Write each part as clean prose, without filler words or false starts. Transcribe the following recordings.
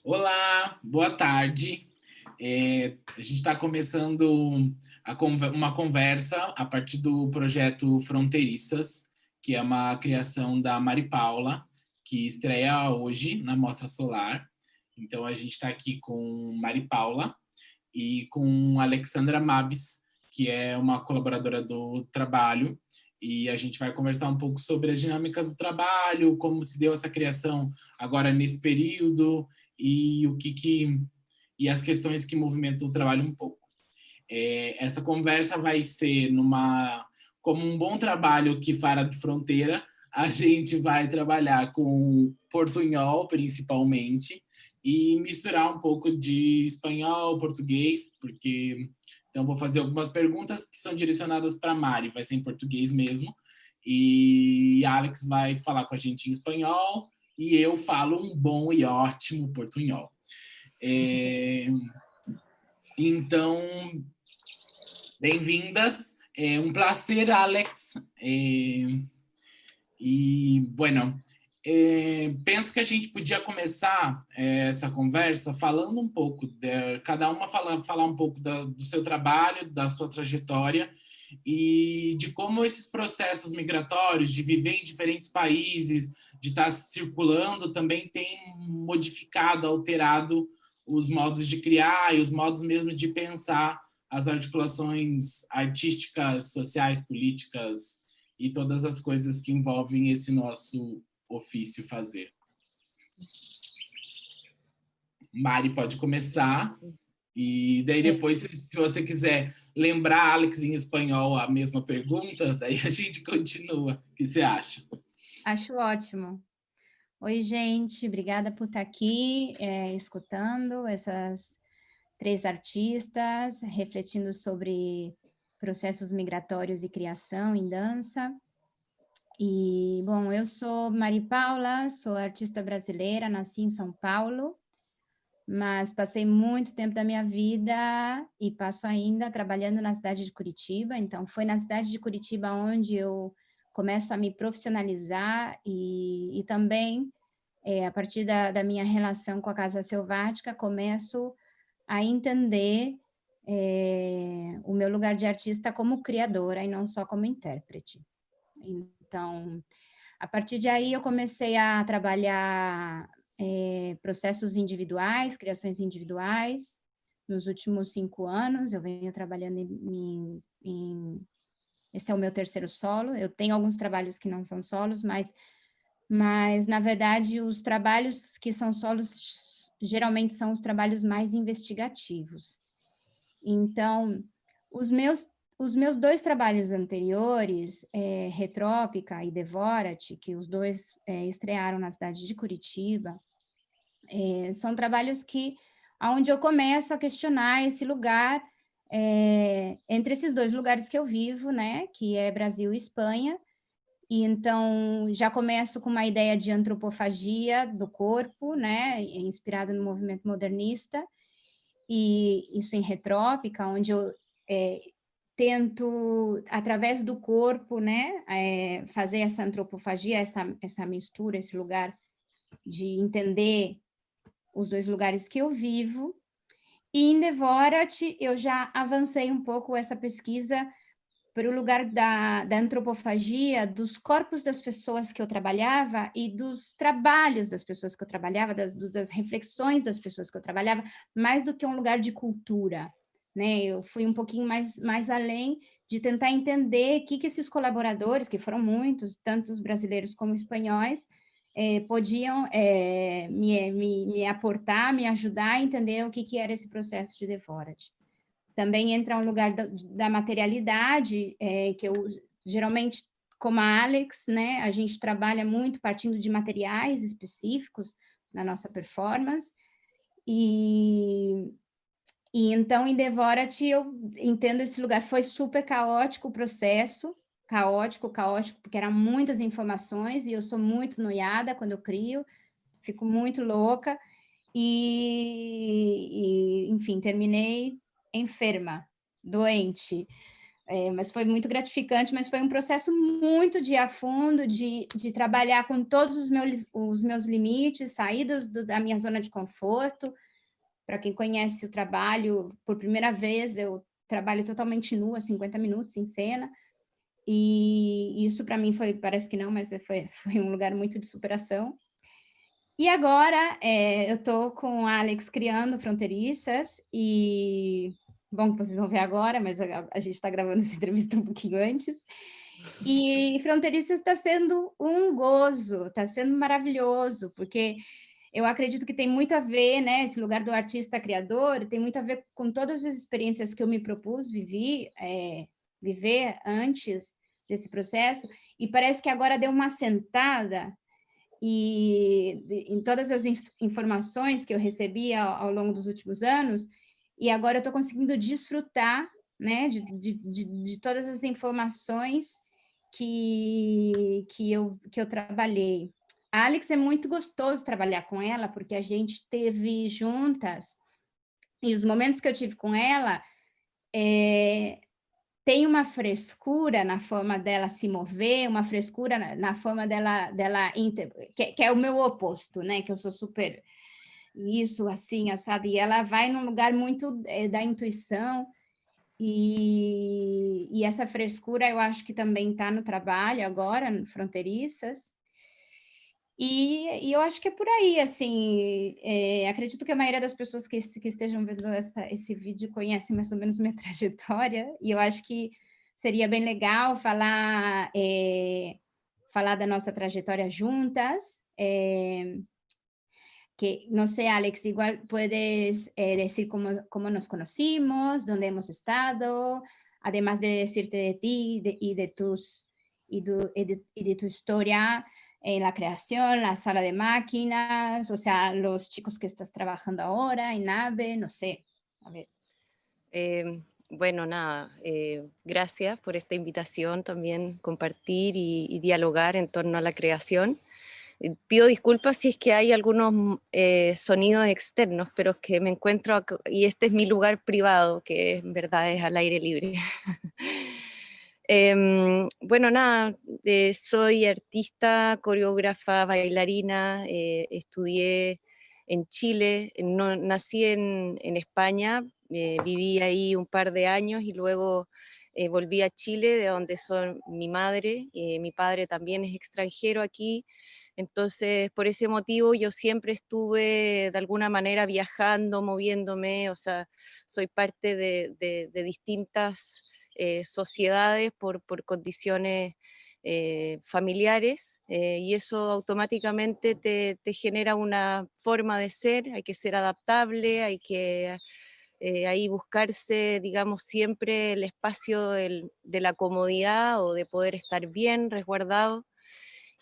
Olá, boa tarde. A gente está começando uma conversa a partir do projeto Fronteiriças, que é uma criação da Mari Paula, que estreia hoje na Mostra Solar. Então, a gente está aqui com Mari Paula e com Alexandra Mabis, que é uma colaboradora do trabalho, e a gente vai conversar um pouco sobre as dinâmicas do trabalho, como se deu essa criação agora nesse período e e as questões que movimentam o trabalho um pouco. Essa conversa vai ser como um bom trabalho que fara de fronteira. A gente vai trabalhar com portunhol, principalmente, e misturar um pouco de espanhol, português, porque então vou fazer algumas perguntas que são direcionadas para a Mari, vai ser em português mesmo, e Alex vai falar com a gente em espanhol, e eu falo um bom e ótimo portunhol. Então, bem-vindas. É um prazer, Alex. Bueno, penso que a gente podia começar essa conversa falando um pouco, cada uma falar um pouco do seu trabalho, da sua trajetória e de como esses processos migratórios, de viver em diferentes países, de estar circulando, também tem modificado, alterado os modos de criar e os modos mesmo de pensar as articulações artísticas, sociais, políticas e todas as coisas que envolvem esse nosso ofício fazer. Mari pode começar, e daí depois, se você quiser lembrar, Alex, em espanhol, a mesma pergunta, daí a gente continua. O que você acha? Acho ótimo. Oi, gente, obrigada por estar aqui, escutando essas três artistas, refletindo sobre processos migratórios e criação em dança. E, bom, eu sou Mari Paula, sou artista brasileira, nasci em São Paulo, mas passei muito tempo da minha vida e passo ainda trabalhando na cidade de Curitiba, então foi na cidade de Curitiba onde eu começo a me profissionalizar e também, a partir da minha relação com a Casa Selvática, começo a entender o meu lugar de artista como criadora e não só como intérprete. Então, a partir de aí eu comecei a trabalhar processos individuais, criações individuais. Nos últimos 5 anos, eu venho trabalhando esse é o meu terceiro solo. Eu tenho alguns trabalhos que não são solos, mas na verdade, os trabalhos que são solos geralmente são os trabalhos mais investigativos. Então, os meus dois trabalhos anteriores, Retrópica e Devora-te, que os dois estrearam na cidade de Curitiba, são trabalhos onde eu começo a questionar esse lugar, entre esses dois lugares que eu vivo, né, que é Brasil e Espanha, e então já começo com uma ideia de antropofagia do corpo, né, inspirado no movimento modernista, e isso em Retrópica, onde eu tento, através do corpo, né, fazer essa antropofagia, essa mistura, esse lugar de entender os dois lugares que eu vivo. E em Devora-te, eu já avancei um pouco essa pesquisa para o lugar da antropofagia, dos corpos das pessoas que eu trabalhava e dos trabalhos das pessoas que eu trabalhava, das reflexões das pessoas que eu trabalhava, mais do que um lugar de cultura, né? Eu fui um pouquinho mais além de tentar entender o que esses colaboradores, que foram muitos, tanto os brasileiros como espanhóis, podiam me aportar, me ajudar a entender o que era esse processo de Devora-te. Também entra um lugar da materialidade, que eu geralmente, como a Alex, né, a gente trabalha muito partindo de materiais específicos na nossa performance, e então em Devora-te eu entendo esse lugar, foi super caótico o processo, caótico, porque eram muitas informações e eu sou muito noiada quando eu crio, fico muito louca, enfim, terminei enferma, doente, mas foi muito gratificante, mas foi um processo muito de a fundo, de trabalhar com todos os meus limites, saídas da minha zona de conforto. Para quem conhece o trabalho, por primeira vez, eu trabalho totalmente nua, 50 minutos em cena, e isso para mim foi, parece que não, mas foi um lugar muito de superação. E agora eu estou com a Alex criando Fronteiriças, e bom que vocês vão ver agora, mas a gente está gravando essa entrevista um pouquinho antes. E Fronteiriças está sendo um gozo, está sendo maravilhoso, porque eu acredito que tem muito a ver, né, esse lugar do artista criador, tem muito a ver com todas as experiências que eu me propus viver antes desse processo, e parece que agora deu uma sentada em todas as informações que eu recebi ao longo dos últimos anos, e agora eu estou conseguindo desfrutar, né, de todas as informações que eu trabalhei. A Alex é muito gostoso trabalhar com ela, porque a gente teve juntas, e os momentos que eu tive com ela, tem uma frescura na forma dela se mover, uma frescura na forma dela que é o meu oposto, né? Que eu sou super isso, assim, assado, e ela vai num lugar muito da intuição, e essa frescura eu acho que também está no trabalho agora, no Fronteiriças, e eu acho que é por aí, assim, acredito que a maioria das pessoas que estejam vendo esse vídeo conhecem mais ou menos minha trajetória, e eu acho que seria bem legal falar da nossa trajetória juntas, que, no sé, Alex, igual puedes decir cómo nos conocimos, dónde hemos estado, además de decirte de ti y de tu historia en la creación, la sala de máquinas, o sea, los chicos que estás trabajando ahora en AVE, no sé, a ver. Bueno, nada, gracias por esta invitación también, compartir y dialogar en torno a la creación. Pido disculpas si es que hay algunos sonidos externos, pero es que me encuentro acá, y este es mi lugar privado, que en verdad es al aire libre. Bueno, nada, soy artista, coreógrafa, bailarina, estudié en Chile, no, nací en España, viví ahí un par de años y luego volví a Chile, de donde son mi madre, mi padre también es extranjero aquí. Entonces, por ese motivo yo siempre estuve de alguna manera viajando, moviéndome, o sea, soy parte de distintas sociedades por condiciones familiares, y eso automáticamente te genera una forma de ser, hay que ser adaptable, hay que ahí buscarse, digamos, siempre el espacio de la comodidad o de poder estar bien resguardado.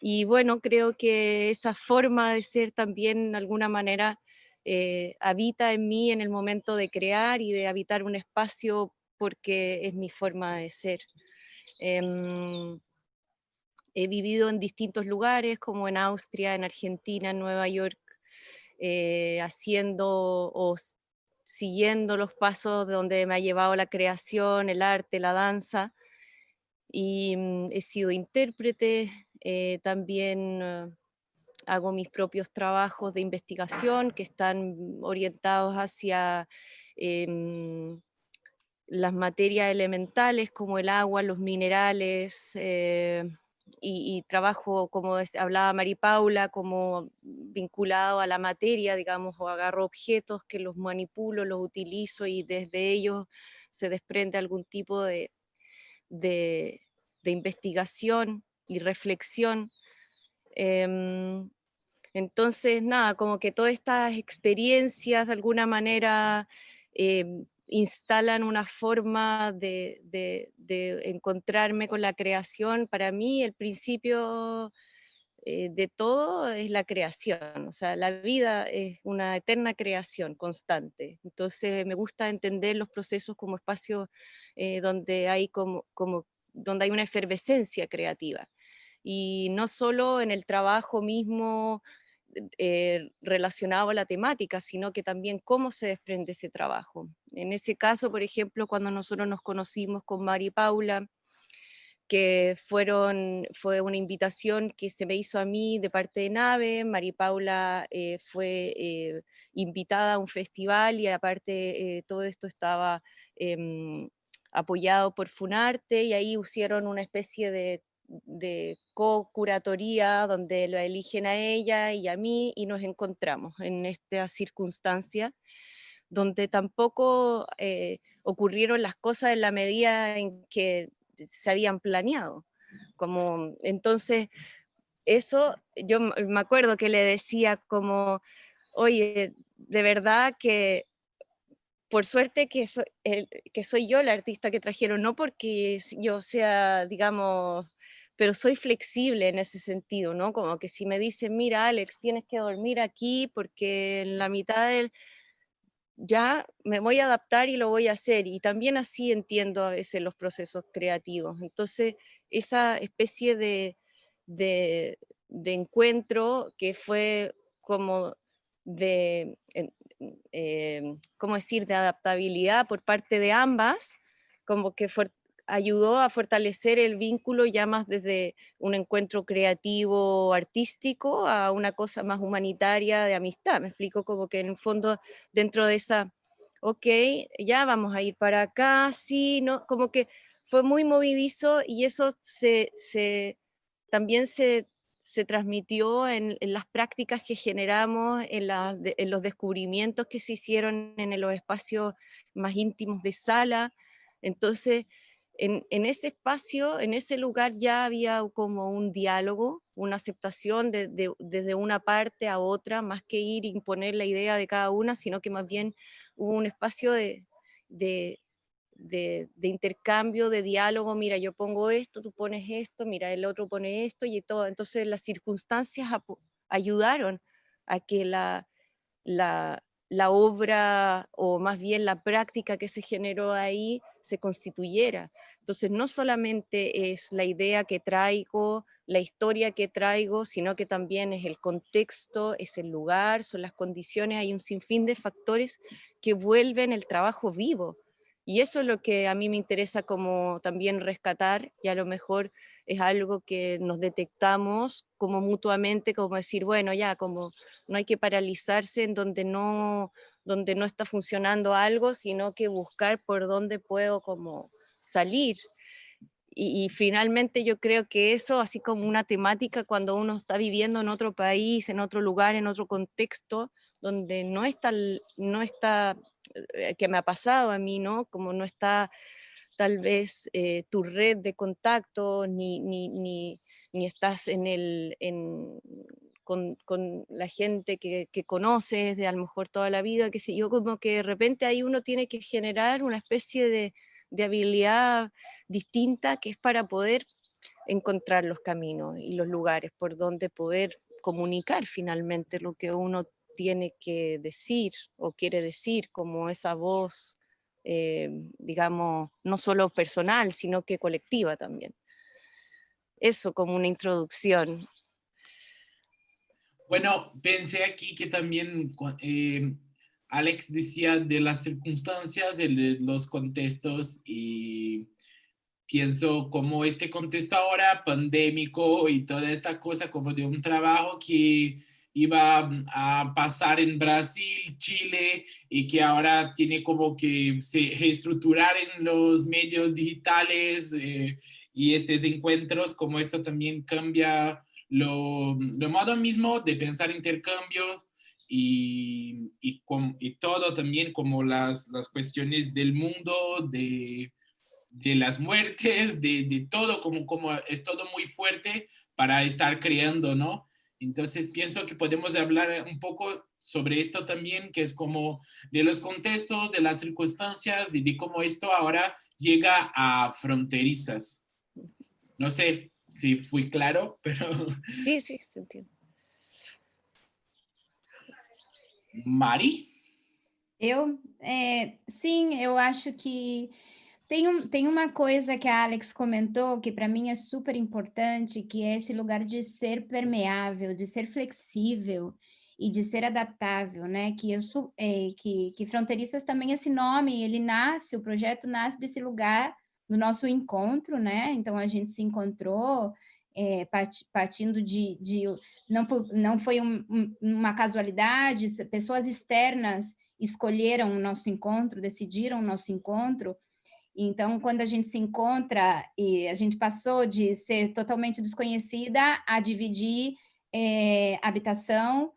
Y bueno, creo que esa forma de ser también de alguna manera habita en mí en el momento de crear y de habitar un espacio porque es mi forma de ser. He vivido en distintos lugares, como en Austria, en Argentina, en Nueva York, haciendo o siguiendo los pasos de donde me ha llevado la creación, el arte, la danza. Y he sido intérprete, también hago mis propios trabajos de investigación que están orientados hacia las materias elementales como el agua, los minerales, y trabajo, como hablaba Mari Paula, como vinculado a la materia, digamos, o agarro objetos que los manipulo, los utilizo y desde ellos se desprende algún tipo de investigación y reflexión. Entonces, nada, como que todas estas experiencias de alguna manera instalan una forma de encontrarme con la creación. Para mí el principio de todo es la creación, o sea, la vida es una eterna creación constante. Entonces me gusta entender los procesos como espacios donde hay donde hay una efervescencia creativa. Y no solo en el trabajo mismo relacionado a la temática, sino que también cómo se desprende ese trabajo. En ese caso, por ejemplo, cuando nosotros nos conocimos con Mari Paula, que fue una invitación que se me hizo a mí de parte de Nave. Mari Paula fue invitada a un festival y aparte todo esto estaba apoyado por Funarte, y ahí hicieron una especie de co-curatoría donde lo eligen a ella y a mí y nos encontramos en esta circunstancia donde tampoco ocurrieron las cosas en la medida en que se habían planeado. Como, entonces, eso, yo me acuerdo que le decía como, oye, de verdad que por suerte que soy yo la artista que trajeron, no porque yo sea, digamos, pero soy flexible en ese sentido, ¿no? Como que si me dicen, mira, Alex, tienes que dormir aquí porque en la mitad del, ya me voy a adaptar y lo voy a hacer. Y también así entiendo a veces los procesos creativos. Entonces, esa especie de, de encuentro que fue como de, ¿cómo decir?, de adaptabilidad por parte de ambas, como que ayudó a fortalecer el vínculo ya más desde un encuentro creativo, artístico, a una cosa más humanitaria de amistad. Me explico, como que en el fondo dentro de esa, ok, ya vamos a ir para acá, sí, ¿no? Como que fue muy movedizo y eso también se transmitió en las prácticas que generamos, en los descubrimientos que se hicieron en los espacios más íntimos de sala. Entonces, en ese espacio, en ese lugar ya había como un diálogo, una aceptación desde una parte a otra, más que ir e imponer la idea de cada una, sino que más bien hubo un espacio de, de intercambio, de diálogo. Mira, yo pongo esto, tú pones esto, mira, el otro pone esto y todo. Entonces las circunstancias ayudaron a que la obra, o más bien la práctica que se generó ahí, se constituyera. Entonces no solamente es la idea que traigo, la historia que traigo, sino que también es el contexto, es el lugar, son las condiciones, hay un sinfín de factores que vuelven el trabajo vivo. Y eso es lo que a mí me interesa como también rescatar, y a lo mejor es algo que nos detectamos como mutuamente, como decir, bueno, ya, como no hay que paralizarse en donde no está funcionando algo, sino que buscar por dónde puedo como salir. Y finalmente yo creo que eso, así como una temática cuando uno está viviendo en otro país, en otro lugar, en otro contexto, donde no está que me ha pasado a mí, ¿no? Como no está tal vez tu red de contacto, ni estás con la gente que conoces de a lo mejor toda la vida, que sé yo, como que de repente ahí uno tiene que generar una especie de habilidad distinta que es para poder encontrar los caminos y los lugares por donde poder comunicar finalmente lo que uno tiene que decir o quiere decir, como esa voz, digamos, no solo personal, sino que colectiva también. Eso como una introducción. Bueno, pensé aquí que también Alex decía de las circunstancias, de los contextos, y pienso como este contexto ahora pandémico y toda esta cosa como de un trabajo que iba a pasar en Brasil, Chile, y que ahora tiene como que se reestructurar en los medios digitales, y estos encuentros, como esto también cambia lo modo mismo de pensar intercambios, y todo también como las cuestiones del mundo, de las muertes, de todo, como es todo muy fuerte para estar creando, ¿no? Entonces pienso que podemos hablar un poco sobre esto también, que es como de los contextos, de las circunstancias, de cómo esto ahora llega a fronterizas. No sé si fui claro, pero... Sí, sí, se entiende. Mari? Sim, eu acho que Tem uma coisa que a Alex comentou que para mim é super importante, que é esse lugar de ser permeável, de ser flexível e de ser adaptável, né? Que eu sou, que Fronteiriças também esse nome, ele nasce, o projeto nasce desse lugar do nosso encontro, né? Então a gente se encontrou partindo não foi uma casualidade, pessoas externas escolheram o nosso encontro, decidiram o nosso encontro. Então, quando a gente se encontra, e a gente passou de ser totalmente desconhecida a dividir habitação,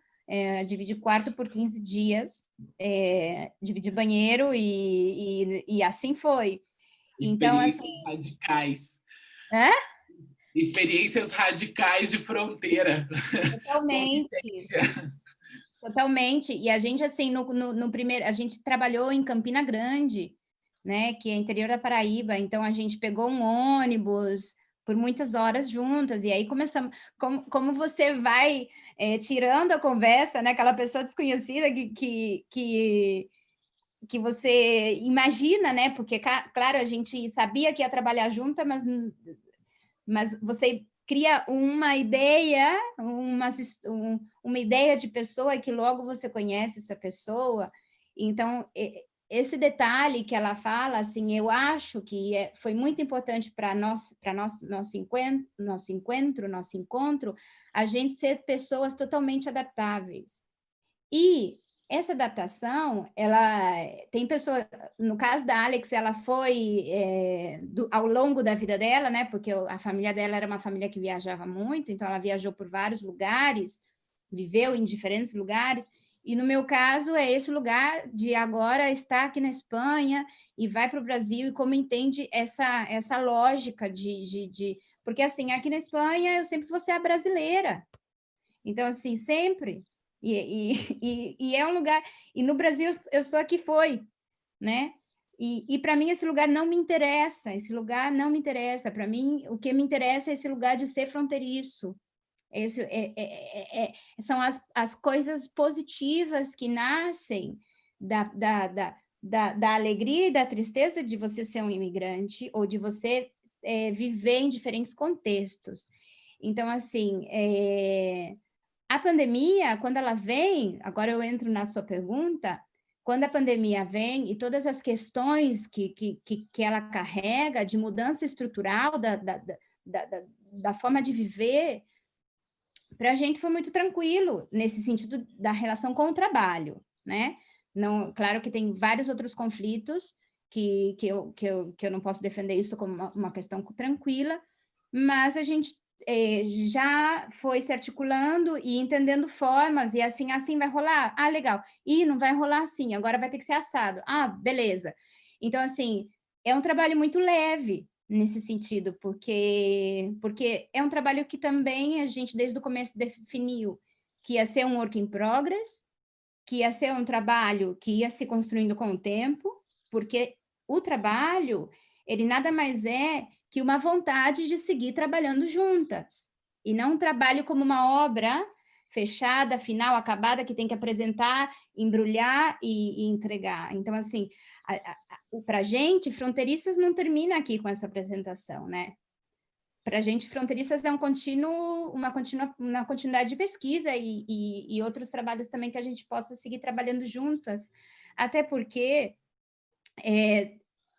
dividir quarto por 15 dias, dividir banheiro, e assim foi. Então, assim... Experiências radicais. É? Experiências radicais de fronteira. Totalmente. Totalmente. E a gente, assim, no primeiro... A gente trabalhou em Campina Grande, né, que é interior da Paraíba, então a gente pegou um ônibus por muitas horas juntas, e aí começamos, como você vai tirando a conversa, né, aquela pessoa desconhecida que você imagina, né, porque, claro, a gente sabia que ia trabalhar junto, mas você cria uma ideia, uma ideia de pessoa que logo você conhece essa pessoa, então... Esse detalhe que ela fala, assim, eu acho que foi muito importante para nosso encontro, a gente ser pessoas totalmente adaptáveis. E essa adaptação, ela tem pessoas, no caso da Alex, ela foi ao longo da vida dela, né? Porque a família dela era uma família que viajava muito, então ela viajou por vários lugares, viveu em diferentes lugares. E no meu caso, é esse lugar de agora estar aqui na Espanha e vai para o Brasil, e como entende essa lógica porque, assim, aqui na Espanha eu sempre vou ser a brasileira. Então, assim, sempre. E é um lugar... E no Brasil eu sou a que foi, né? E para mim esse lugar não me interessa, esse lugar não me interessa. Para mim, o que me interessa é esse lugar de ser fronteiriço. São as coisas positivas que nascem da alegria e da tristeza de você ser um imigrante ou de você viver em diferentes contextos. Então, assim, a pandemia, quando ela vem, agora eu entro na sua pergunta, quando a pandemia vem e todas as questões que ela carrega de mudança estrutural da forma de viver, para a gente foi muito tranquilo nesse sentido da relação com o trabalho, né? Não, claro que tem vários outros conflitos que eu não posso defender isso como uma questão tranquila, mas a gente já foi se articulando e entendendo formas, e assim vai rolar? Ah, legal. E não vai rolar assim, agora vai ter que ser assado. Ah, beleza. Então, assim, é um trabalho muito leve, nesse sentido, porque é um trabalho que também a gente, desde o começo, definiu que ia ser um work in progress, que ia ser um trabalho que ia se construindo com o tempo, porque o trabalho, ele nada mais é que uma vontade de seguir trabalhando juntas, e não um trabalho como uma obra fechada, final, acabada, que tem que apresentar, embrulhar e entregar. Então, assim, para a gente, Fronteiriças não termina aqui com essa apresentação, né? Para a gente, Fronteiriças é uma continuidade de pesquisa e outros trabalhos também que a gente possa seguir trabalhando juntas, até porque,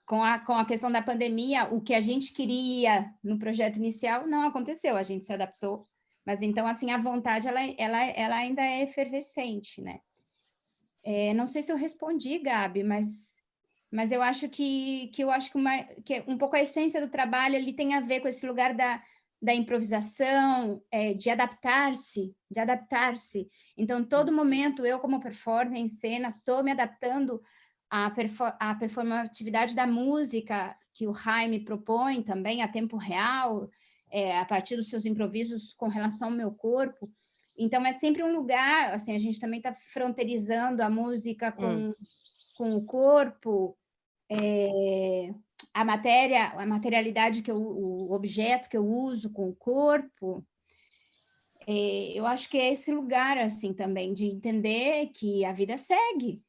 com a questão da pandemia, o que a gente queria no projeto inicial não aconteceu, a gente se adaptou, mas então, assim, a vontade, ela ainda é efervescente, né? Não sei se eu respondi, Gabi, mas eu acho que um pouco a essência do trabalho ali tem a ver com esse lugar da improvisação, de adaptar-se. Então, todo momento, eu como performer em cena, estou me adaptando à performatividade da música que o Jaime propõe também a tempo real, a partir dos seus improvisos com relação ao meu corpo. Então, é sempre um lugar, assim, a gente também está fronteirizando a música com o corpo, a materialidade o objeto que eu uso com o corpo. Eu acho que é esse lugar, assim, também, de entender que a vida segue,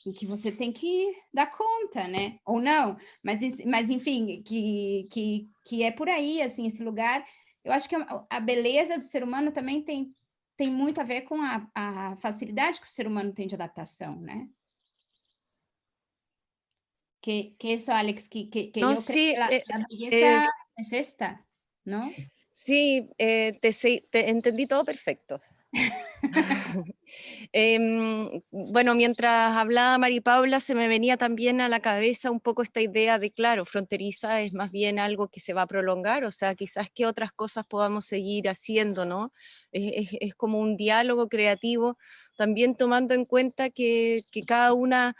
e que você tem que dar conta, né? Ou não, mas enfim, que é por aí, assim, esse lugar. Eu acho que a beleza do ser humano também tem muito a ver com a facilidade que o ser humano tem de adaptação, né? Que eso, Alex, que No, yo creo sí, que la belleza es esta, ¿no? sí, te entendí todo perfecto. Bueno, mientras hablaba Mari Paula, se me venía también a la cabeza un poco esta idea de, claro, fronteriza es más bien algo que se va a prolongar, o sea, quizás qué otras cosas podamos seguir haciendo, ¿no? Es como un diálogo creativo, también tomando en cuenta que cada una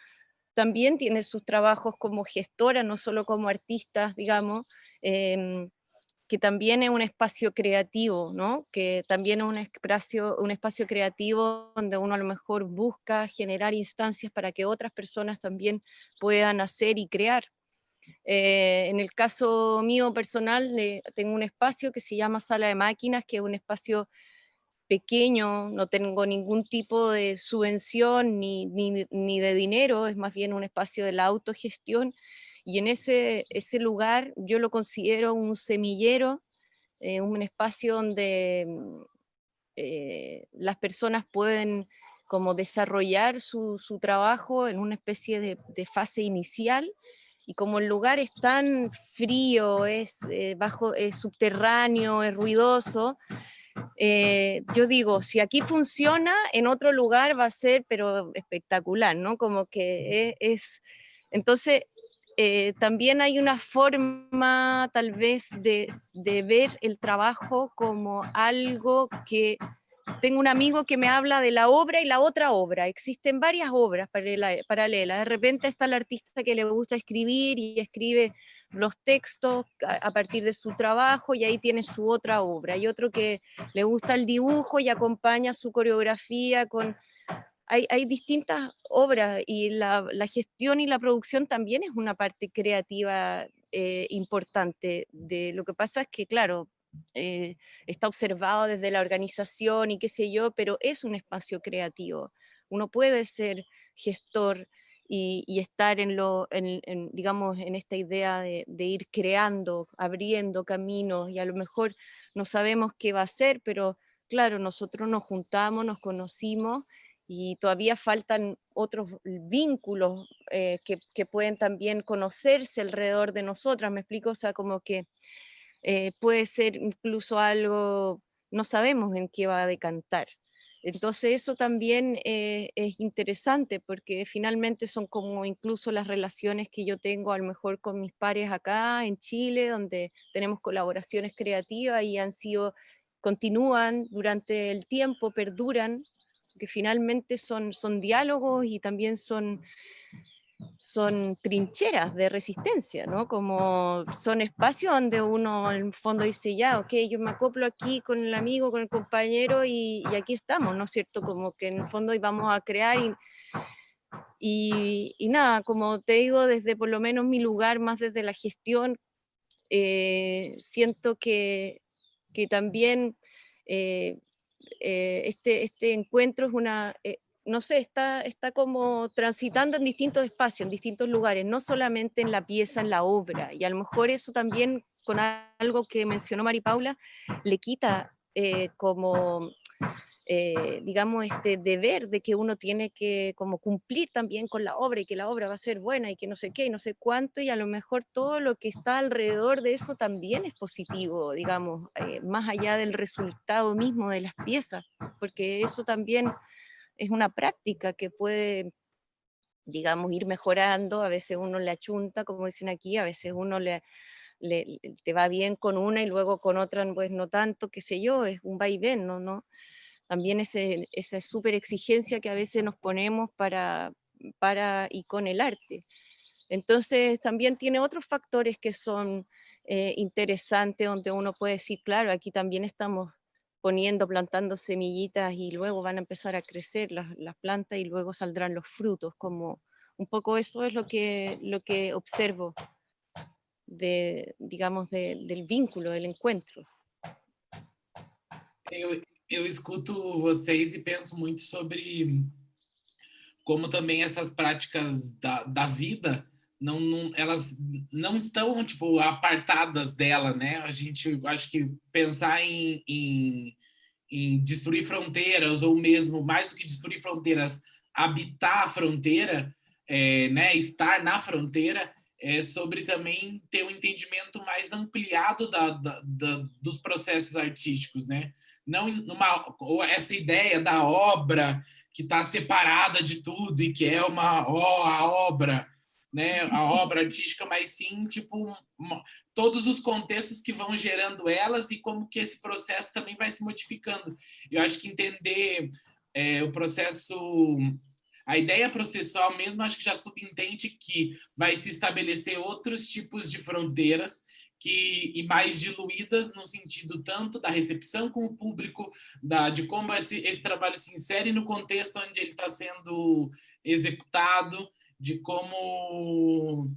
también tiene sus trabajos como gestora, no solo como artistas, digamos, que también es un espacio creativo, ¿no? Que también es un espacio creativo donde uno a lo mejor busca generar instancias para que otras personas también puedan hacer y crear. En el caso mío personal, tengo un espacio que se llama Sala de Máquinas, que es un espacio pequeño, no tengo ningún tipo de subvención ni de dinero, es más bien un espacio de la autogestión, y en ese lugar yo lo considero un semillero, un espacio donde las personas pueden como desarrollar su trabajo en una especie de fase inicial, y como el lugar es tan frío, es subterráneo, es ruidoso, yo digo, si aquí funciona, en otro lugar va a ser, pero espectacular, ¿no? Como que entonces, también hay una forma tal vez de ver el trabajo como algo que... Tengo un amigo que me habla de la obra y la otra obra. Existen varias obras paralelas. De repente está el artista que le gusta escribir y escribe los textos a partir de su trabajo, y ahí tiene su otra obra. Hay otro que le gusta el dibujo y acompaña su coreografía con... Hay distintas obras, y la gestión y la producción también es una parte creativa importante. Lo que pasa es que, claro, está observado desde la organización y qué sé yo, pero es un espacio creativo. Uno puede ser gestor y estar digamos, en esta idea de ir creando, abriendo caminos, y a lo mejor no sabemos qué va a ser, pero claro, nosotros nos juntamos, nos conocimos, y todavía faltan otros vínculos que pueden también conocerse alrededor de nosotras, ¿me explico? O sea, como que puede ser incluso algo, no sabemos en qué va a decantar. Entonces eso también es interesante, porque finalmente son como incluso las relaciones que yo tengo a lo mejor con mis pares acá en Chile, donde tenemos colaboraciones creativas y continúan durante el tiempo, perduran, que finalmente son diálogos y también son trincheras de resistencia, ¿no? Como son espacios donde uno en el fondo dice, ya, ok, yo me acoplo aquí con el amigo, con el compañero, y aquí estamos, ¿no es cierto? Como que en el fondo íbamos a crear y nada, como te digo, desde por lo menos mi lugar, más desde la gestión, siento que también este encuentro es no sé, está como transitando en distintos espacios, en distintos lugares, no solamente en la pieza, en la obra, y a lo mejor eso también, con algo que mencionó Mari Paula, le quita como... digamos, este deber de que uno tiene que como cumplir también con la obra, y que la obra va a ser buena y que no sé qué y no sé cuánto, y a lo mejor todo lo que está alrededor de eso también es positivo, digamos, más allá del resultado mismo de las piezas, porque eso también es una práctica que puede, digamos, ir mejorando. A veces uno le achunta, como dicen aquí, a veces uno te va bien con una y luego con otra pues no tanto, qué sé yo, es un vaivén, ¿no? También esa súper exigencia que a veces nos ponemos para y con el arte. Entonces también tiene otros factores que son interesantes, donde uno puede decir, claro, aquí también estamos plantando semillitas, y luego van a empezar a crecer las plantas y luego saldrán los frutos, como un poco eso es lo que observo digamos, del vínculo, del encuentro. Eu escuto vocês e penso muito sobre como também essas práticas da vida, elas não estão, tipo, apartadas dela, né? A gente, acho que pensar em destruir fronteiras, ou mesmo, mais do que destruir fronteiras, habitar a fronteira, né? Estar na fronteira, sobre também ter um entendimento mais ampliado dos processos artísticos, né? Não ou essa ideia da obra que está separada de tudo e que é a obra, né? A obra artística, mas sim, tipo, todos os contextos que vão gerando elas e como que esse processo também vai se modificando. Eu acho que entender o processo, a ideia processual mesmo, acho que já subentende que vai se estabelecer outros tipos de fronteiras e mais diluídas no sentido tanto da recepção com o público, de como esse trabalho se insere no contexto onde ele está sendo executado, de como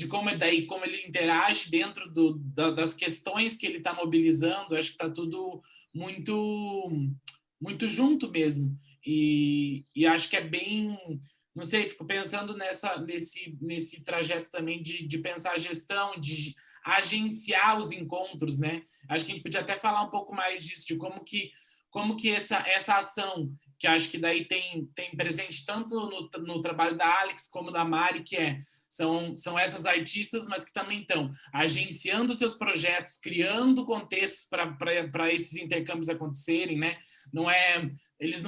como ele interage dentro das questões que ele está mobilizando. Acho que está tudo muito junto mesmo. E acho que é bem, não sei, fico pensando nesse trajeto também de pensar a gestão, de agenciar os encontros, né? Acho que a gente podia até falar um pouco mais disso, de como que essa ação, que acho que daí tem presente tanto no trabalho da Alex como da Mari, que são essas artistas, mas que também estão agenciando seus projetos, criando contextos para esses intercâmbios acontecerem, né? Eles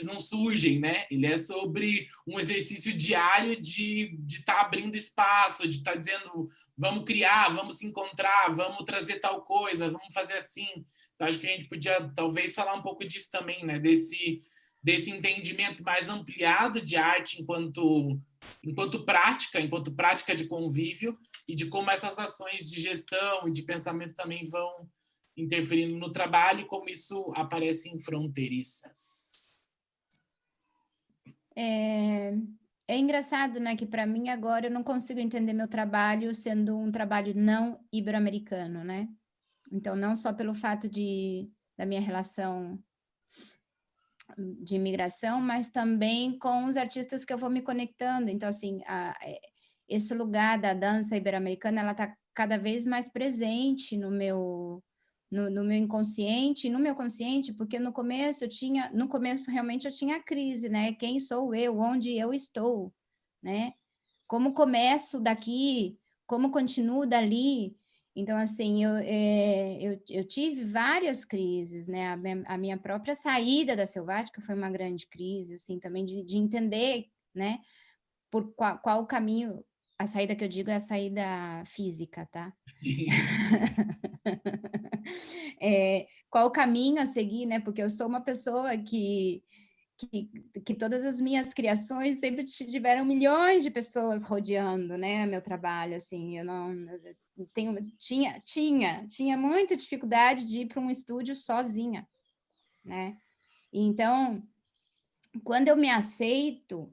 não surgem, né? Ele é sobre um exercício diário de estar abrindo espaço, de estar dizendo, vamos criar, vamos se encontrar, vamos trazer tal coisa, vamos fazer assim. Então, acho que a gente podia talvez falar um pouco disso também, né? Desse entendimento mais ampliado de arte enquanto prática de convívio, e de como essas ações de gestão e de pensamento também vão interferindo no trabalho e como isso aparece em Fronteiriças. É engraçado, né, que para mim agora eu não consigo entender meu trabalho sendo um trabalho não ibero-americano, né? Então, não só pelo fato da minha relação de imigração, mas também com os artistas que eu vou me conectando. Então, assim, esse lugar da dança ibero-americana, ela está cada vez mais presente no meu inconsciente, no meu consciente, porque no começo realmente eu tinha a crise, né? Quem sou eu? Onde eu estou? Né? Como começo daqui? Como continuo dali? Então, assim, eu tive várias crises, né? A minha própria saída da Selvática foi uma grande crise, assim, também de entender, né? Por qual o caminho, a saída que eu digo é a saída física, tá? Qual o caminho a seguir, né? Porque eu sou uma pessoa que todas as minhas criações sempre tiveram milhões de pessoas rodeando, né, meu trabalho, assim, eu não tinha muita dificuldade de ir para um estúdio sozinha, né? Então, quando eu me aceito,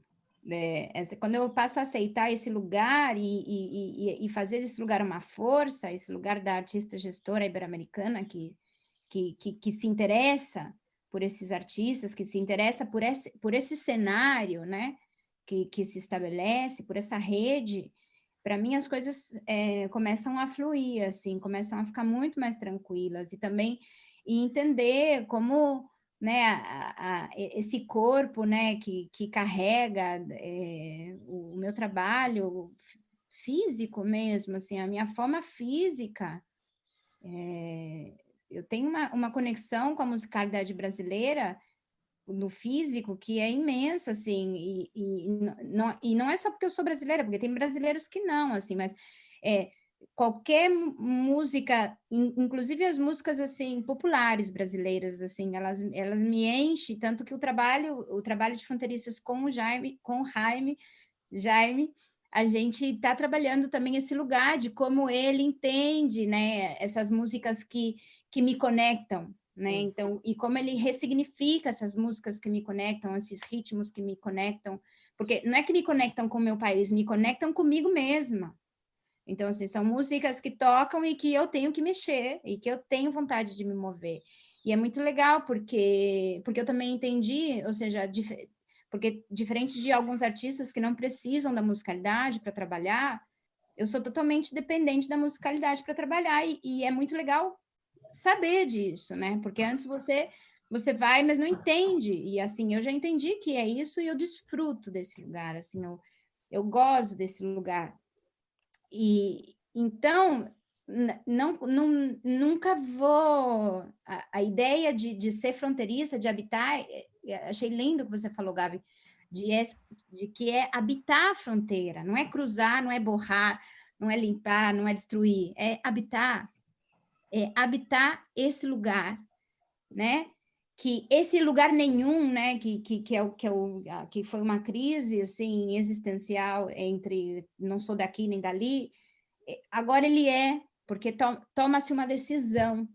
quando eu passo a aceitar esse lugar e fazer esse lugar uma força, esse lugar da artista gestora ibero-americana que se interessa por esses artistas, que se interessa por esse cenário, né, que se estabelece, por essa rede, para mim as coisas começam a fluir, assim, começam a ficar muito mais tranquilas, e também entender como, né, esse corpo, né, que carrega o meu trabalho físico mesmo, assim, a minha forma física, eu tenho uma conexão com a musicalidade brasileira no físico que é imensa, assim, e não é só porque eu sou brasileira, porque tem brasileiros que não, assim, mas qualquer música, inclusive as músicas, assim, populares brasileiras, assim, elas me enchem, tanto que o trabalho de Fronteiriças com o Jaime, a gente está trabalhando também esse lugar de como ele entende, né, essas músicas que me conectam, né, então, e como ele ressignifica essas músicas que me conectam, esses ritmos que me conectam, porque não é que me conectam com o meu país, me conectam comigo mesma. Então, assim, são músicas que tocam e que eu tenho que mexer, e que eu tenho vontade de me mover. E é muito legal, porque eu também entendi, ou seja, porque diferente de alguns artistas que não precisam da musicalidade para trabalhar, eu sou totalmente dependente da musicalidade para trabalhar, e é muito legal saber disso, né? Porque antes você vai, mas não entende, e assim, eu já entendi que é isso, e eu desfruto desse lugar, assim, eu gosto desse lugar. E então, nunca vou... A ideia de ser fronteiriça, de habitar, achei lindo o que você falou, Gabi, de que é habitar a fronteira, não é cruzar, não é borrar, não é limpar, não é destruir, é habitar esse lugar, né? Que esse lugar nenhum, né? Que foi uma crise assim existencial entre não sou daqui nem dali. Agora ele porque toma-se uma decisão,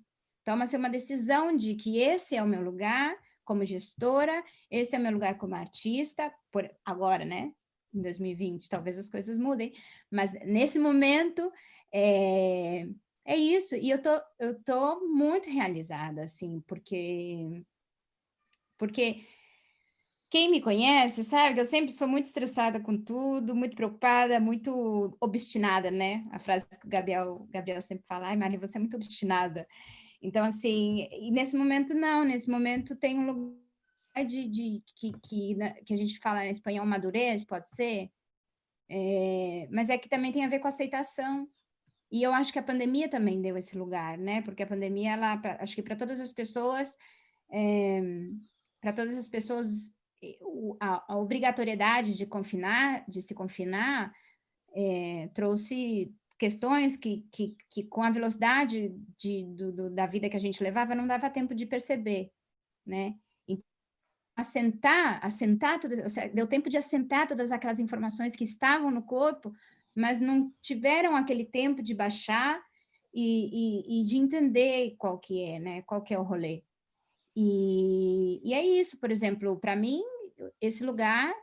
de que esse é o meu lugar como gestora, esse é o meu lugar como artista, por agora, né? Em 2020, talvez as coisas mudem, mas nesse momento é isso, e eu tô muito realizada, assim, porque quem me conhece sabe que eu sempre sou muito estressada com tudo, muito preocupada, muito obstinada, né? A frase que o Gabriel sempre fala, ai, Mari, você é muito obstinada. Então, assim, e nesse momento não, nesse momento tem um lugar que a gente fala em espanhol, madurez, pode ser, mas é que também tem a ver com aceitação. E eu acho que a pandemia também deu esse lugar, né? Porque a pandemia, acho que para todas as pessoas, a obrigatoriedade de se confinar, trouxe questões que com a velocidade da vida que a gente levava, não dava tempo de perceber, né? Então, assentar todas, ou seja, deu tempo de assentar todas aquelas informações que estavam no corpo, mas não tiveram aquele tempo de baixar e de entender qual que é, né? Qual que é o rolê. E é isso, por exemplo, para mim, esse lugar,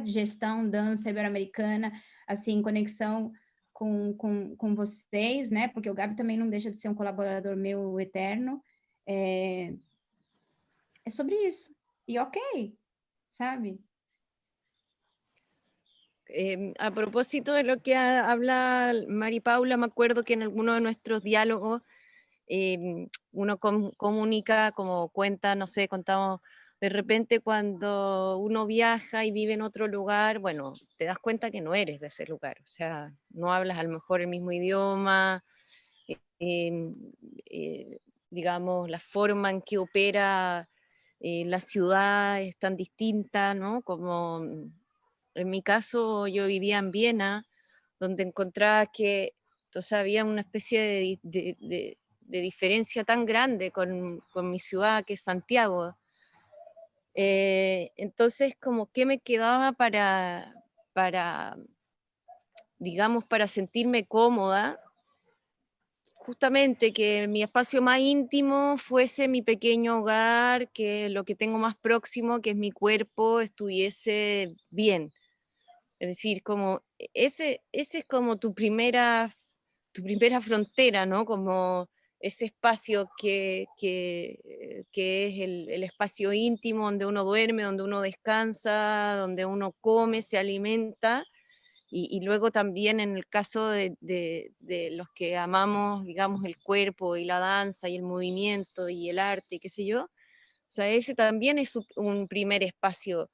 de gestão, dança ibero-americana, assim, conexão com vocês, né? Porque o Gabi também não deixa de ser um colaborador meu eterno. É sobre isso. Y ok, ¿sabe? A propósito de lo que habla Mari Paula, me acuerdo que en alguno de nuestros diálogos uno comunica, como cuenta, no sé, contamos de repente cuando uno viaja y vive en otro lugar, bueno, te das cuenta que no eres de ese lugar, o sea, no hablas a lo mejor el mismo idioma, eh, eh, digamos, la forma en que opera la ciudad es tan distinta, ¿no? Como en mi caso yo vivía en Viena, donde encontraba que, o sea, había una especie de diferencia tan grande con mi ciudad, que es Santiago. Entonces, como que me quedaba digamos, para sentirme cómoda, justamente que mi espacio más íntimo fuese mi pequeño hogar, que lo que tengo más próximo, que es mi cuerpo, estuviese bien. Es decir, como ese es como tu primera frontera, ¿no? Como ese espacio que es el espacio íntimo donde uno duerme, donde uno descansa, donde uno come, se alimenta, y luego también en el caso de los que amamos, digamos, el cuerpo y la danza y el movimiento y el arte y qué sé yo, o sea, ese también es un primer espacio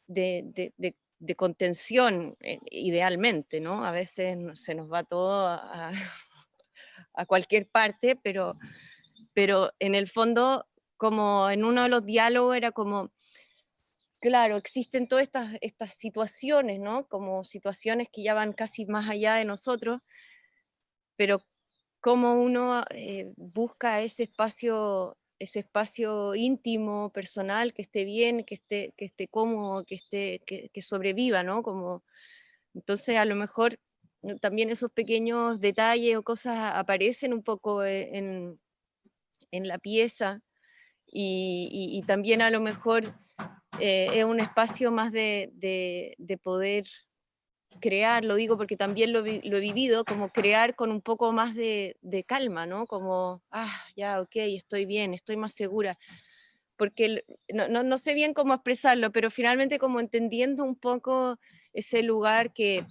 de contención, idealmente, ¿no? A veces se nos va todo a cualquier parte, pero en el fondo, como en uno de los diálogos era como, claro, existen todas estas situaciones, ¿no? Como situaciones que ya van casi más allá de nosotros, pero cómo uno busca ese espacio íntimo, personal, que esté bien, que esté cómodo, que sobreviva, ¿no? Como, entonces a lo mejor también esos pequeños detalles o cosas aparecen un poco en la pieza, y también a lo mejor es un espacio más de poder crear, lo digo porque también lo he vivido, como crear con un poco más de calma, ¿no? Como, ya, ok, estoy bien, estoy más segura. porque no sé bien cómo expresarlo, pero finalmente como entendiendo un poco ese lugar que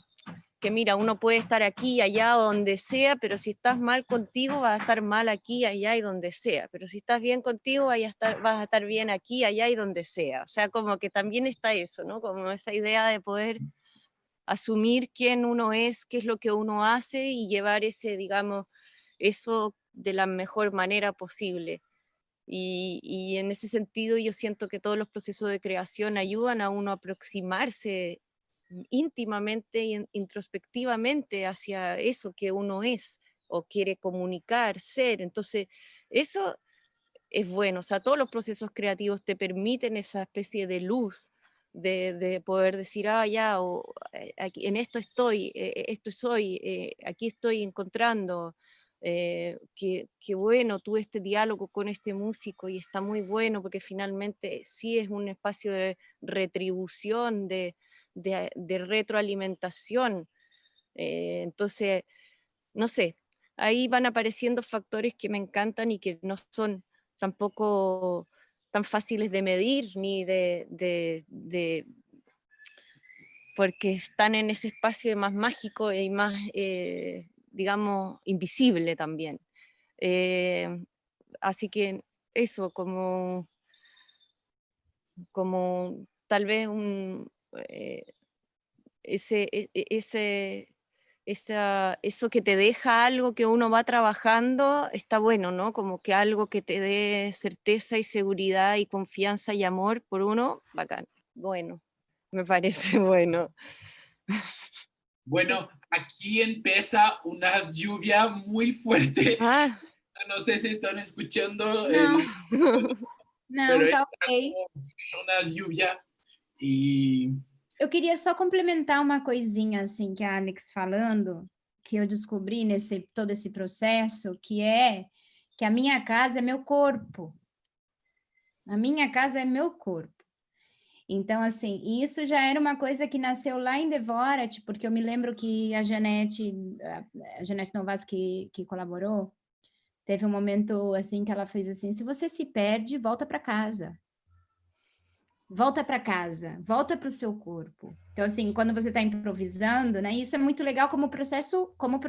mira, uno puede estar aquí, allá, donde sea, pero si estás mal contigo, vas a estar mal aquí, allá y donde sea, pero si estás bien contigo, vas a estar bien aquí, allá y donde sea. O sea, como que también está eso, ¿no? Como esa idea de poder asumir quién uno es, qué es lo que uno hace y llevar ese, digamos, eso de la mejor manera posible. Y en ese sentido yo siento que todos los procesos de creación ayudan a uno a aproximarse íntimamente e introspectivamente hacia eso que uno es o quiere comunicar, ser. Entonces, eso es bueno. O sea, todos los procesos creativos te permiten esa especie de luz de poder decir, ah, ya, o aquí, en esto estoy, esto soy, aquí estoy encontrando. Qué bueno, tuve este diálogo con este músico y está muy bueno porque finalmente sí es un espacio de retribución, de retroalimentación. Entonces, no sé, ahí van apareciendo factores que me encantan y que no son tampoco tan fáciles de medir ni porque están en ese espacio más mágico y más, digamos, invisible también. Eh, Así que eso, como tal vez eh, eso que te deja algo que uno va trabajando, está bueno, ¿no? Como que algo que te dé certeza y seguridad y confianza y amor por uno, bacán. Bueno, me parece bueno. Bueno, aquí empieza una lluvia muy fuerte. Ah, No sé si están escuchando Não, el sonido, pero não, es tá ok. una lluvia y Eu queria só complementar uma coisinha, assim, que a Alex falando, que eu descobri nesse todo esse processo, que é que a minha casa é meu corpo. A minha casa é meu corpo. Então, assim, isso já era uma coisa que nasceu lá em Devorat, porque eu me lembro que a Janete Novas que colaborou, teve um momento, assim, que ela fez assim, se você se perde, volta para casa. Volta para casa, volta para o seu corpo. Então, assim, quando você está improvisando, né? Isso é muito legal como processo como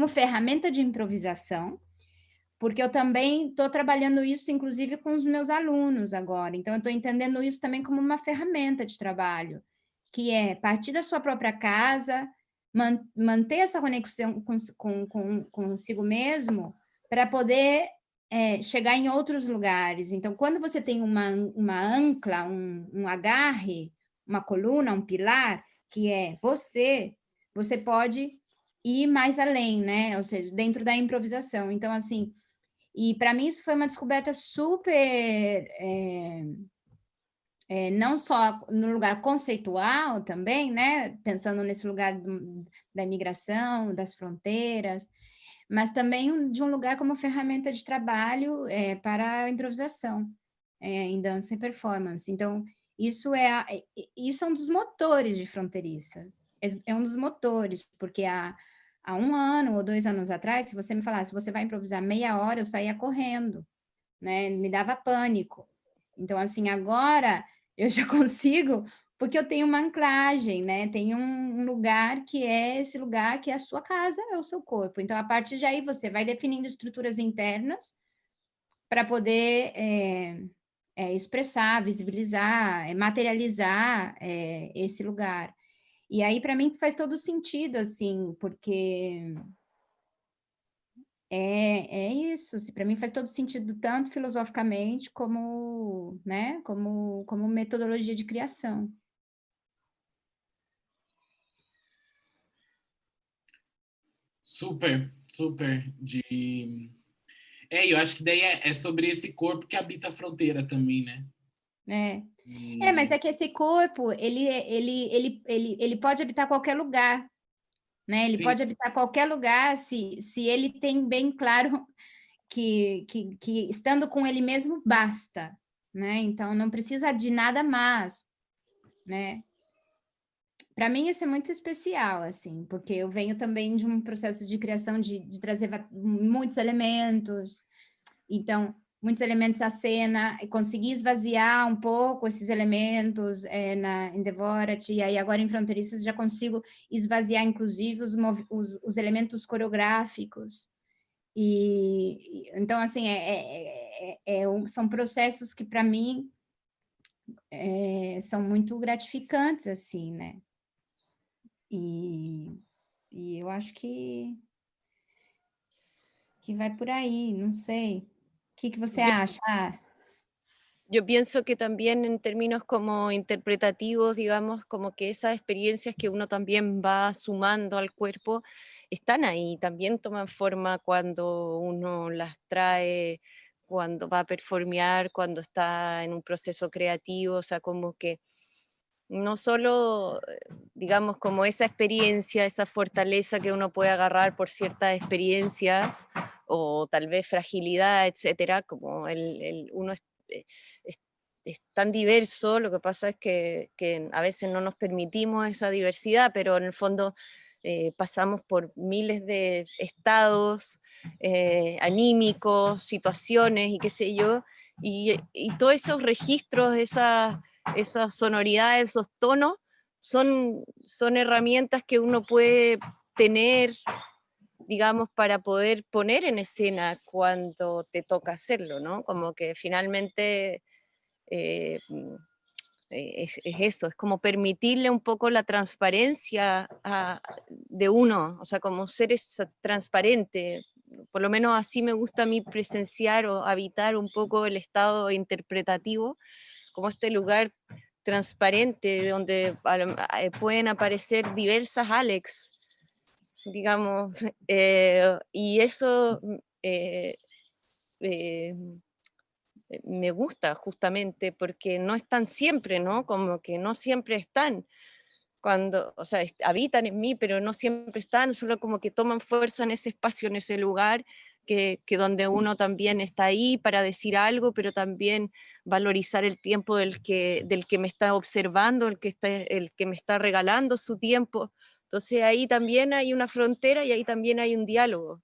ferramenta de improvisação, porque eu também estou trabalhando isso, inclusive, com os meus alunos agora. Então, eu estou entendendo isso também como uma ferramenta de trabalho, que é partir da sua própria casa, manter essa conexão consigo mesmo, para poder chegar em outros lugares. Então, quando você tem uma ancla, um agarre, uma coluna, um pilar, que é você pode ir mais além, né? Ou seja, dentro da improvisação. Então, assim, e para mim isso foi uma descoberta super, não só no lugar conceitual também, né? Pensando nesse lugar da imigração, das fronteiras, mas também de um lugar como ferramenta de trabalho para a improvisação, em dança e performance. Então, isso é um dos motores de Fronteiriças, é um dos motores, porque há 1 ano ou 2 anos atrás, se você me falasse, você vai improvisar meia hora, eu saía correndo, né? Me dava pânico. Então, assim, agora eu já consigo, porque eu tenho uma anclagem, né? Tem um lugar que é esse lugar que é a sua casa, é o seu corpo. Então, a partir de aí, você vai definindo estruturas internas para poder expressar, visibilizar, materializar esse lugar. E aí, para mim, faz todo sentido, assim, porque é isso, para mim faz todo sentido, tanto filosoficamente como, né, como metodologia de criação. super, super de... eu acho que daí é sobre esse corpo que habita a fronteira também, né? Mas é que esse corpo, ele pode habitar qualquer lugar, né? Ele Sim. pode habitar qualquer lugar se ele tem bem claro que estando com ele mesmo basta, né? Então, não precisa de nada mais, né? Para mim isso é muito especial, assim, porque eu venho também de um processo de criação de trazer muitos elementos. Então, muitos elementos à cena, e consegui esvaziar um pouco esses elementos em Devorat, e aí agora em Fronteiriças já consigo esvaziar, inclusive, os elementos coreográficos. Então, assim, são processos que, para mim, são muito gratificantes, assim, né? E eu acho que vai por ahí, no sé. ¿Qué você acha? Yo pienso que también en términos como interpretativos, digamos, como que esas experiencias que uno también va sumando al cuerpo están ahí, también toman forma cuando uno las trae, cuando va a performear, cuando está en un proceso creativo, o sea, como que no solo, digamos, como esa experiencia, esa fortaleza que uno puede agarrar por ciertas experiencias o tal vez fragilidad, etcétera, como uno eh, es, es tan diverso, lo que pasa es que a veces no nos permitimos esa diversidad, pero en el fondo pasamos por miles de estados anímicos, situaciones y qué sé yo, y todos esos registros, esas sonoridades, esos tonos, son herramientas que uno puede tener, digamos, para poder poner en escena cuando te toca hacerlo, ¿no? Como que finalmente es eso, es como permitirle un poco la transparencia de uno, o sea, como ser transparente. Por lo menos así me gusta a mí presenciar o habitar un poco el estado interpretativo, como este lugar transparente donde pueden aparecer diversas Alex, digamos, y eso eh, me gusta justamente porque no están siempre, ¿no? Como que no siempre están cuando, o sea, habitan en mí, pero no siempre están, solo como que toman fuerza en ese espacio, en ese lugar, que donde uno también está ahí para decir algo, pero también valorizar el tiempo del que me está observando, el que me está regalando su tiempo. Entonces ahí también hay una frontera y ahí también hay un diálogo.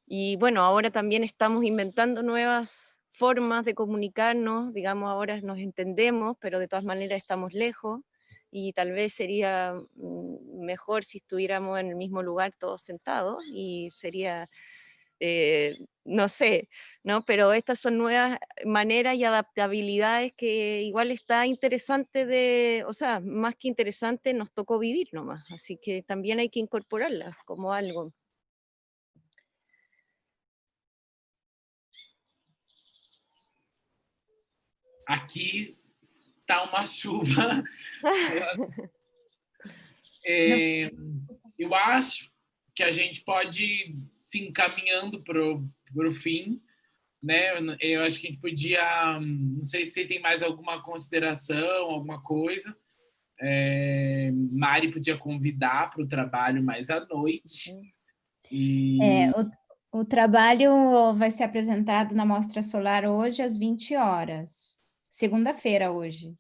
Y bueno, ahora también estamos inventando nuevas formas de comunicarnos, digamos, ahora nos entendemos, pero de todas maneras estamos lejos y tal vez sería mejor si estuviéramos en el mismo lugar todos sentados y sería, no sé, ¿no? Pero estas son nuevas maneras y adaptabilidades que igual está interesante o sea, más que interesante, nos tocó vivir nomás, así que también hay que incorporarlas como algo. Aqui tá uma chuva. Eu acho que a gente pode se encaminhando para o fim, né? Eu acho que a gente podia, não sei se vocês têm mais alguma consideração, alguma coisa. Mari podia convidar para o trabalho mais à noite. O trabalho vai ser apresentado na Mostra Solar hoje às 20 horas, segunda-feira hoje.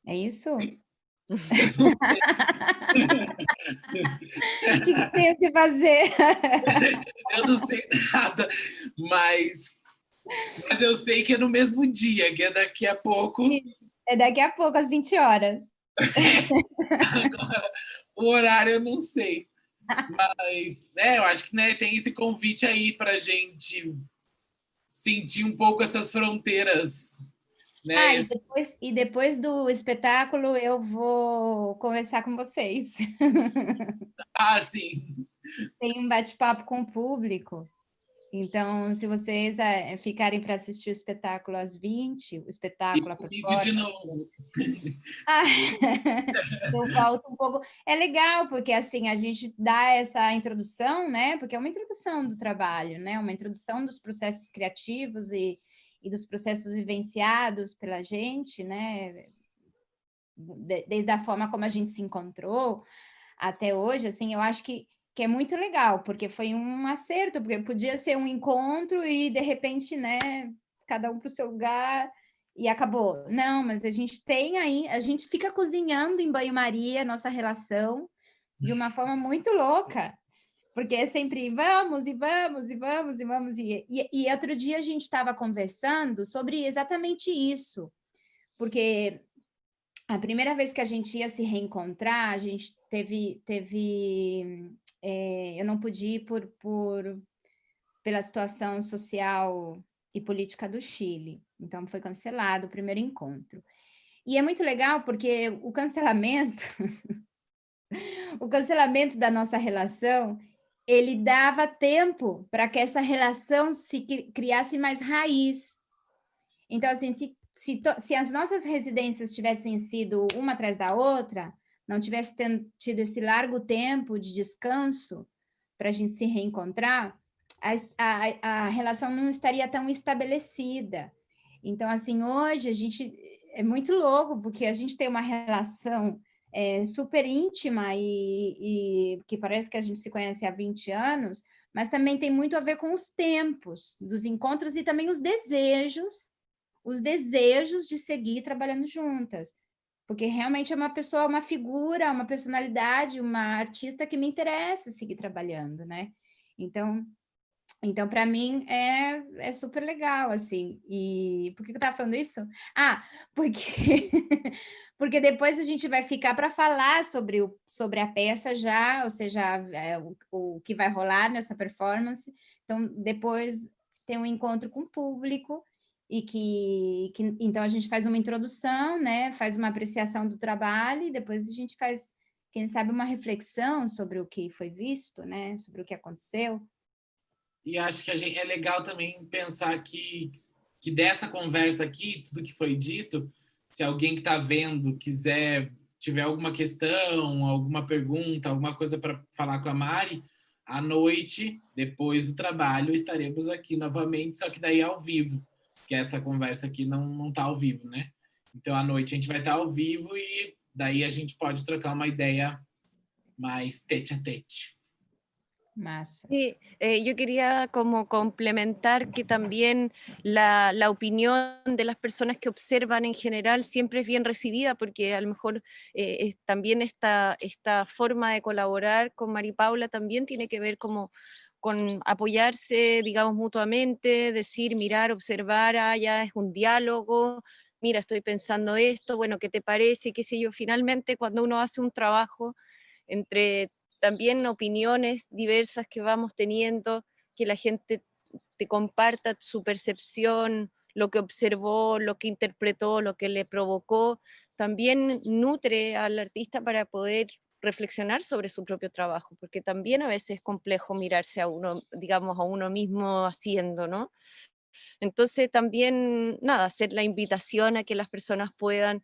É isso? O que tenho que fazer? Eu não sei nada, mas eu sei que é no mesmo dia, que é daqui a pouco. É daqui a pouco, às 20 horas. Agora, o horário eu não sei. Mas eu acho que tem esse convite aí para a gente sentir um pouco essas fronteiras. Né? E depois do espetáculo eu vou conversar com vocês. Sim. Tem um bate-papo com o público. Então, se vocês ficarem para assistir o espetáculo às 20, o espetáculo... E comigo de novo. Eu volto um pouco. É legal, porque assim, a gente dá essa introdução, né? Porque é uma introdução do trabalho, né? Uma introdução dos processos criativos e dos processos vivenciados pela gente, né? Desde a forma como a gente se encontrou até hoje, assim, eu acho que é muito legal, porque foi um acerto, porque podia ser um encontro e, de repente, né, cada um para o seu lugar e acabou. Não, mas a gente tem aí, a gente fica cozinhando em banho-maria nossa relação de uma forma muito louca, porque é sempre vamos, e vamos, e vamos, e vamos. E outro dia a gente estava conversando sobre exatamente isso, porque a primeira vez que a gente ia se reencontrar, a gente eu não pude ir pela situação social e política do Chile, então foi cancelado o primeiro encontro. E é muito legal porque o cancelamento da nossa relação, ele dava tempo para que essa relação se criasse mais raiz. Então, assim, se as nossas residências tivessem sido uma atrás da outra, não tivesse tido esse largo tempo de descanso para a gente se reencontrar, a relação não estaria tão estabelecida. Então, assim, hoje a gente é muito louco, porque a gente tem uma relação super íntima e que parece que a gente se conhece há 20 anos, mas também tem muito a ver com os tempos dos encontros e também os desejos de seguir trabalhando juntas, porque realmente é uma pessoa, uma figura, uma personalidade, uma artista que me interessa seguir trabalhando, né? Então para mim é super legal, assim. E por que eu estava falando isso? Porque porque depois a gente vai ficar para falar sobre a peça já, ou seja, o que vai rolar nessa performance. Então depois tem um encontro com o público e que então a gente faz uma introdução, né? Faz uma apreciação do trabalho e depois a gente faz, quem sabe, uma reflexão sobre o que foi visto, né? Sobre o que aconteceu. E acho que é legal também pensar que dessa conversa aqui, tudo que foi dito, se alguém que está vendo tiver alguma questão, alguma pergunta, alguma coisa para falar com a Mari, à noite, depois do trabalho, estaremos aqui novamente, só que daí ao vivo, que essa conversa aqui não está ao vivo, né? Então, à noite a gente vai estar ao vivo e daí a gente pode trocar uma ideia mais tete a tete. Massa. Sí, yo quería como complementar que también la opinión de las personas que observan en general siempre es bien recibida, porque a lo mejor también esta forma de colaborar con Mari Paula también tiene que ver como con apoyarse, digamos, mutuamente, decir, mirar, observar, ya es un diálogo, mira, estoy pensando esto, bueno, ¿qué te parece? Qué sé yo, finalmente cuando uno hace un trabajo entre también opiniones diversas que vamos teniendo, que la gente te comparta su percepción, lo que observó, lo que interpretó, lo que le provocó, también nutre al artista para poder reflexionar sobre su propio trabajo, porque también a veces es complejo mirarse a uno, digamos, a uno mismo haciendo, ¿no? Entonces también, nada, hacer la invitación a que las personas puedan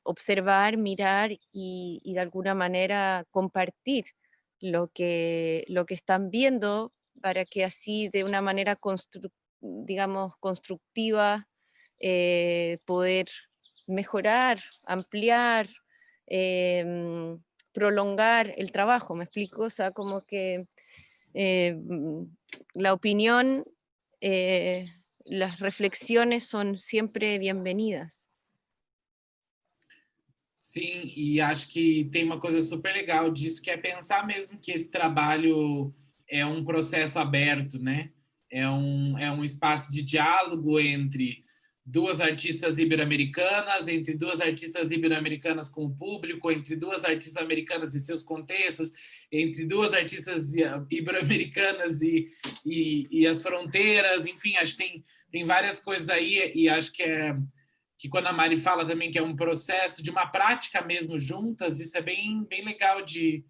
observar, mirar y de alguna manera compartir lo que están viendo para que así de una manera digamos, constructiva poder mejorar, ampliar, prolongar el trabajo, ¿me explico? O sea, como que la opinión, las reflexiones son siempre bienvenidas. Sim, e acho que tem uma coisa super legal disso, que é pensar mesmo que esse trabalho é um processo aberto, né? É um espaço de diálogo entre duas artistas ibero-americanas, entre duas artistas ibero-americanas com o público, entre duas artistas americanas e seus contextos, entre duas artistas ibero-americanas e as fronteiras, enfim, acho que tem várias coisas aí, e acho que quando a Mari fala também que é um processo de uma prática mesmo juntas, isso é bem legal de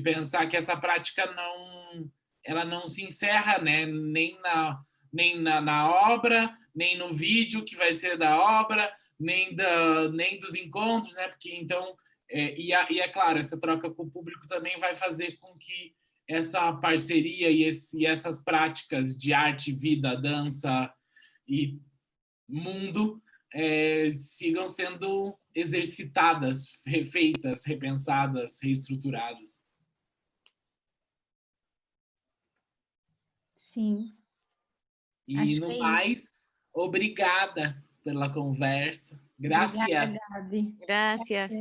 pensar que essa prática ela não se encerra, né? nem na obra, nem no vídeo que vai ser da obra, nem dos encontros, né? Porque então, e é claro, essa troca com o público também vai fazer com que essa parceria e essas práticas de arte, vida, dança e mundo sigam sendo exercitadas, refeitas, repensadas, reestruturadas. Sim. E no mais, obrigada pela conversa. Gracias. Obrigada, Gabi. Gracias.